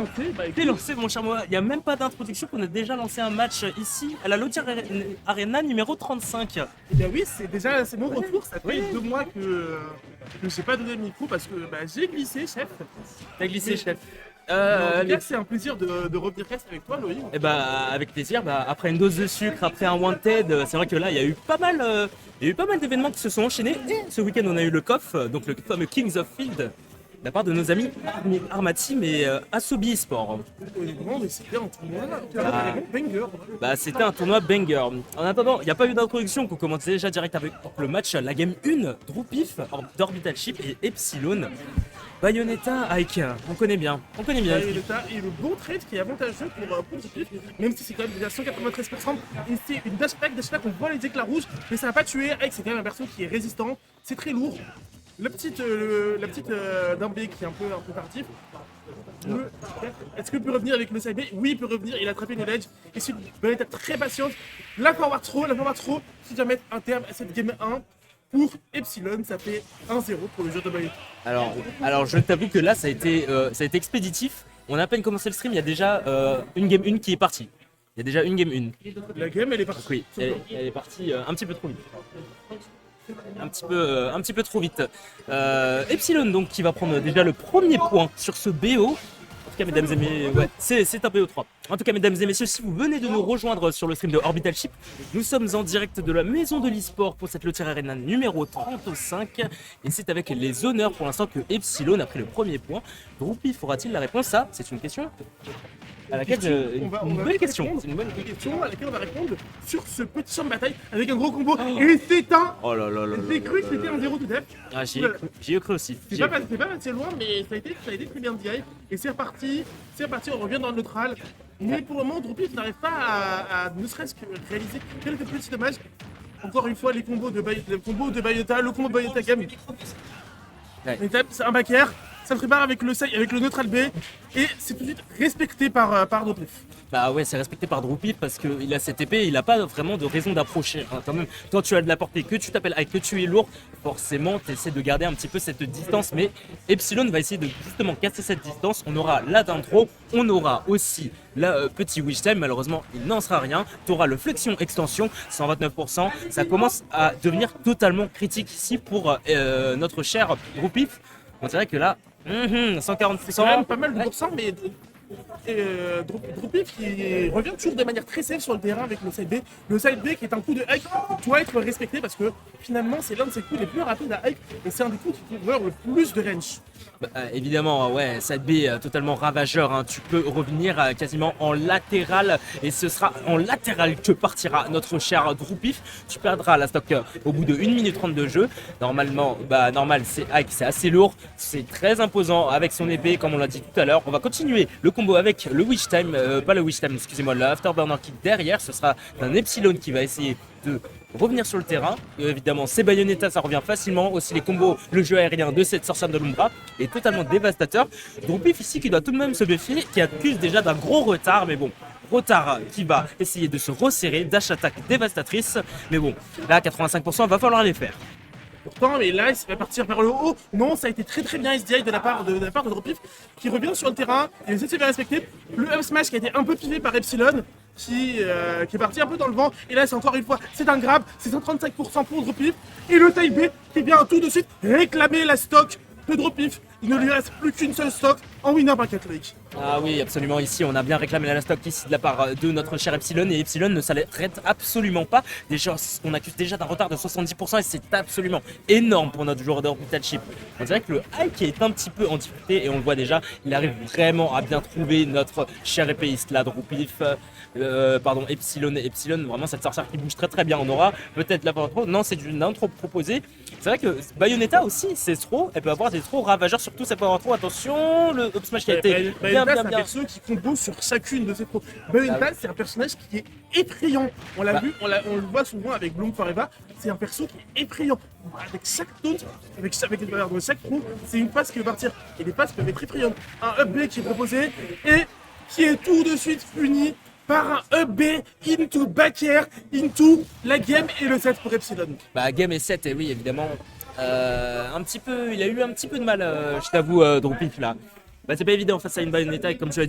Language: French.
lancé. Bah, T'es lancé mon cher Moa, il n'y a même pas d'introduction qu'on a déjà lancé un match ici à la Lotier Arena numéro 35. eh bien oui, c'est mon retour. Ça fait 2 mois que j'ai pas donné le micro parce que j'ai glissé, chef. T'as glissé, chef. Mais en tout Les- cas, c'est un plaisir de revenir reste avec toi, Loïc. Eh bah, avec plaisir. Bah, après une dose de sucre, après un wanted, c'est vrai que là, il y a eu pas mal, d'événements qui se sont enchaînés. Et ce week-end, on a eu le COF, donc le fameux Kings of Field, de la part de nos amis Arma Team et Asobi Sport. Honnêtement, mais c'était un tournoi Ah. banger. Bah, c'était un tournoi banger. En attendant, il n'y a pas eu d'introduction, qu'on commence déjà direct avec le match, la game 1, Droupif, d'Orbital Chip et Epsilon. Bayonetta, Ike, on connaît bien. Et le bon trade qui est avantageux pour Zipif, même si c'est quand même déjà 193%. Et c'est une dash attack, on voit les éclats rouges, mais ça n'a pas tué. Ike, c'est quand même un perso qui est résistant, c'est très lourd. La petite Dambé qui est un peu tardif. Est-ce qu'il peut revenir avec le side B? Oui, il peut revenir, il a attrapé une ledge. Et c'est une Bayonetta très patiente. La forward throw qui va mettre un terme à cette game 1. Pour Epsilon, ça fait 1-0 pour le jeu de Bayonetta. Alors je t'avoue que là, ça a été expéditif. On a à peine commencé le stream, il y a déjà une game 1 qui est partie. Il y a déjà une game 1. La game, elle est partie. Oui, elle est partie un petit peu trop vite. Un petit peu trop vite. Epsilon donc qui va prendre déjà le premier point sur ce BO. En tout cas, mesdames et messieurs, ouais, c'est un BO3. En tout cas, mesdames et messieurs, si vous venez de nous rejoindre sur le stream de Orbital Chip, nous sommes en direct de la maison de l'e-sport pour cette Lotier Arena numéro 35. Et c'est avec les honneurs pour l'instant que Epsilon a pris le premier point. Droupif aura-t-il la réponse? Ça, c'est une question à laquelle une bonne question. C'est une bonne question à laquelle on va répondre sur ce petit champ de bataille avec un gros combo. Et c'est un. Oh là là là. J'ai cru que c'était un 0 tout def. Ah, j'y ai cru aussi. C'est pas passé loin, mais ça a été très bien DI. Et c'est reparti, on revient dans le neutral. Mais pour le moment, Droupif n'arrive pas à ne serait-ce que réaliser quelques petits dommages. Encore une fois, les combos de Bayonetta, le combo Bayonetta game. Ouais. C'est un back air, ça prépare avec le neutral B et c'est tout de suite respecté par Droupif. Bah ouais, c'est respecté par Droupif parce qu'il a cette épée, il n'a pas vraiment de raison d'approcher. Hein. Quand même, quand tu as de la portée, que tu t'appelles Ike, que tu es lourd, forcément tu essaies de garder un petit peu cette distance. Mais Epsilon va essayer de justement casser cette distance. On aura la d'intro, on aura aussi le petit wish time. Malheureusement, il n'en sera rien. Tu auras le flexion extension, 129%. Ça commence à devenir totalement critique ici pour notre cher Droupif. On dirait que là, 140%. C'est quand même pas mal de pourcents, mais Droupif qui revient toujours de manière très safe sur le terrain avec le side B. Le side B qui est un coup de Ike doit être respecté parce que finalement c'est l'un de ses coups les plus rapides à Ike et c'est un des coups qui couvre le plus de range. Évidemment, ouais, side B totalement ravageur. Hein. Tu peux revenir quasiment en latéral et ce sera en latéral que partira notre cher Droupif. Tu perdras la stock au bout de 1 minute 30 de jeu. Normalement, c'est Ike, c'est assez lourd, c'est très imposant avec son épée, comme on l'a dit tout à l'heure. On va continuer le combo avec le Wish Time, pas le Wish Time, excusez-moi, le Afterburner Kick derrière. Ce sera un Epsilon qui va essayer de revenir sur le terrain. Évidemment, c'est Bayonetta, ça revient facilement. Aussi les combos, le jeu aérien de cette sorcière de l'Umbra est totalement dévastateur. Droupif ici qui doit tout de même se méfier, qui accuse déjà d'un gros retard, mais bon. Retard qui va essayer de se resserrer, dash attaque dévastatrice. Mais bon, là, 85%, va falloir les faire. Pourtant, mais là, il va partir vers le haut. Non, ça a été très bien SDI de la part de Droupif qui revient sur le terrain. Il essaie de se faire respecter. Le up smash qui a été un peu pivé par Epsilon qui est parti un peu dans le vent. Et là, c'est encore une fois, c'est un grab. C'est 135% pour Droupif. Et le type B qui vient tout de suite réclamer la stock de Droupif. Il ne lui reste plus qu'une seule stock en winner bracket Loïc. Ah oui, absolument. Ici, on a bien réclamé la stock ici de la part de notre cher Epsilon. Et Epsilon ne s'arrête absolument pas. Déjà, on accuse déjà d'un retard de 70% et c'est absolument énorme pour notre joueur d'Orbital Chip. On dirait que le Ike est un petit peu en difficulté et on le voit déjà. Il arrive vraiment à bien trouver notre cher épéiste là, Droupif. Epsilon, vraiment cette sorcière qui bouge très très bien. On aura peut-être la intro. Non, c'est une intro proposée. C'est vrai que Bayonetta aussi, c'est trop. Elle peut avoir des trop ravageurs, surtout sa power intro. Attention, le up smash qui a été bien. C'est un perso qui combo sur chacune de ses pros. Bayonetta, c'est un personnage qui est effrayant. On l'a vu, on le voit souvent avec Bloom Forever. C'est un perso qui est effrayant. Avec chaque taunt, avec chaque pro, c'est une passe qui veut partir. Et les passes peuvent être effrayantes. Un up B qui est proposé et qui est tout de suite puni par un up B into back air, into la game et le set pour Epsilon. Game et 7, et oui, évidemment. Il a eu un petit peu de mal, je t'avoue, Droupif là. C'est pas évident face à une Bayonetta et comme tu l'as